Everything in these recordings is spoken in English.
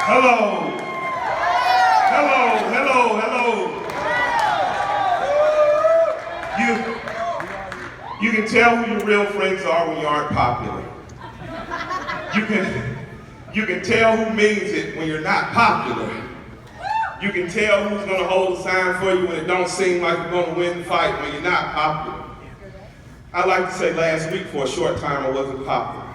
Hello. Hello, hello, hello. You can tell who your real friends are when you aren't popular. You can tell who means it when you're not popular. You can tell who's going to hold a sign for you when it don't seem like you're going to win the fight when you're not popular. I like to say last week for a short time I wasn't popular.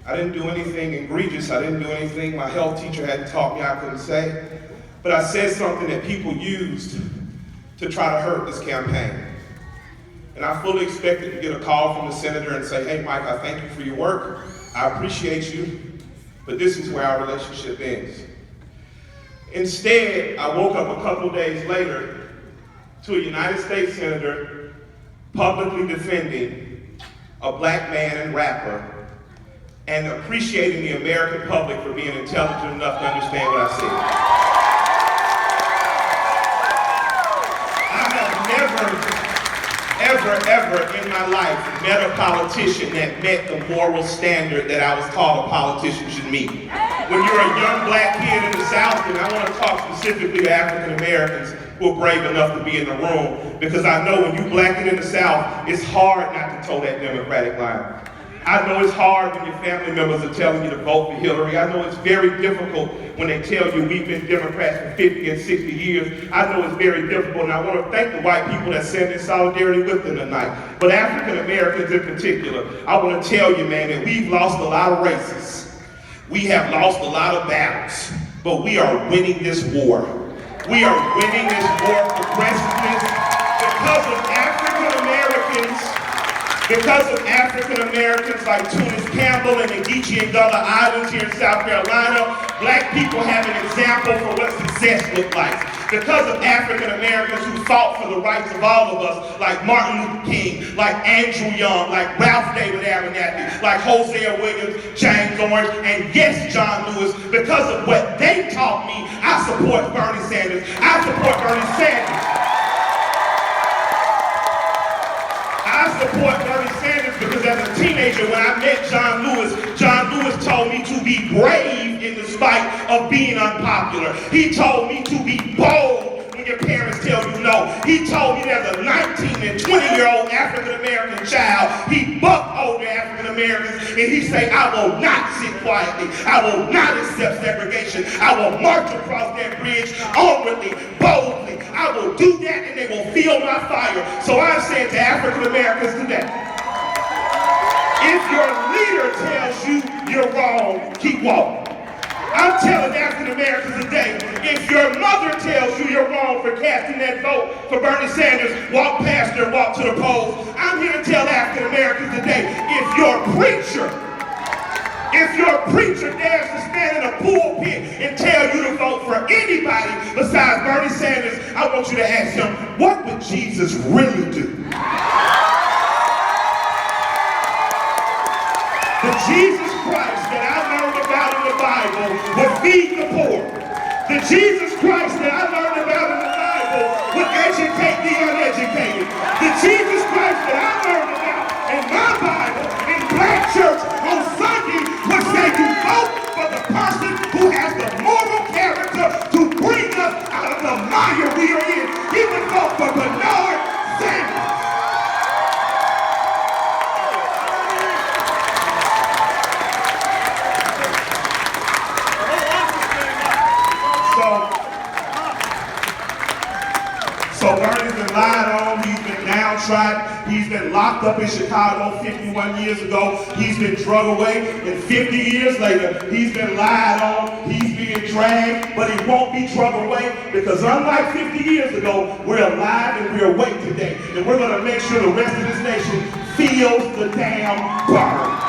I didn't do anything egregious. I didn't do anything my health teacher hadn't taught me I couldn't say. But I said something that people used to try to hurt this campaign. And I fully expected to get a call from the senator and say, hey, Mike, I thank you for your work. I appreciate you, but this is where our relationship ends. Instead, I woke up a couple days later to a United States senator publicly defending a black man and rapper and appreciating the American public for being intelligent enough to understand what I said. I have never, ever in my life met a politician that met the moral standard that I was taught a politician should meet. When you're a young black kid in the South, and I want to talk specifically to African Americans who are brave enough to be in the room, because I know when you black it in the South, it's hard not to toe that Democratic line. I know it's hard when your family members are telling you to vote for Hillary. I know it's very difficult when they tell you we've been Democrats for 50 and 60 years. I know it's very difficult, and I want to thank the white people that stand in solidarity with them tonight. But African Americans in particular, I want to tell you, man, that we've lost a lot of races. We have lost a lot of battles, but we are winning this war. We are winning this war for progressiveness because of African Americans. Because of African Americans like Tunis Campbell and the Geechee and Gullah Islands here in South Carolina, black people have an example for what success looks like. Because of African Americans who fought for the rights of all of us, like Martin Luther King, like Andrew Young, like Ralph David Abernathy, like Hosea Williams, James Orange, and yes, John Lewis. Because of what they taught me, I support Bernie Sanders. I support Bernie Sanders. I support Bernie Sanders because as a teenager, when I met John Lewis told me to be brave in the spite of being unpopular. He told me to be bold when your parents tell you no. He told me there's a 19 and 20-year-old African-American child. He bucked older African-Americans and he say, I will not sit quietly. I will not accept segregation. I will march across that bridge onwardly, boldly. I will do that and they will feel my fire. So I'm saying to African Americans today, if your leader tells you you're wrong, keep walking. I'm telling African Americans today, if your mother tells you you're wrong for casting that vote for Bernie Sanders, walk past her and walk to the polls. I'm here to tell African Americans today, if your preacher dares to stand in a pulpit and tell you to vote for anybody besides Bernie Sanders, I want you to ask him, what would Jesus really do? The Jesus Christ that I learned about in the Bible would feed the poor. The Jesus Christ that I learned about in the Bible would educate the uneducated. The Jesus Christ that I learned about in my Bible, in black church on Sunday, would say you vote for the person who has the moral character to bring us out of the mire we are in. He would vote for Bernard Sanders. So Bernie's been lied on, he's been downtrodden, he's been locked up in Chicago 51 years ago, he's been drug away, and 50 years later, he's been lied on, he's being dragged, but he won't be drug away because unlike 50 years ago, we're alive and we're awake today, and we're going to make sure the rest of this nation feels the damn burn.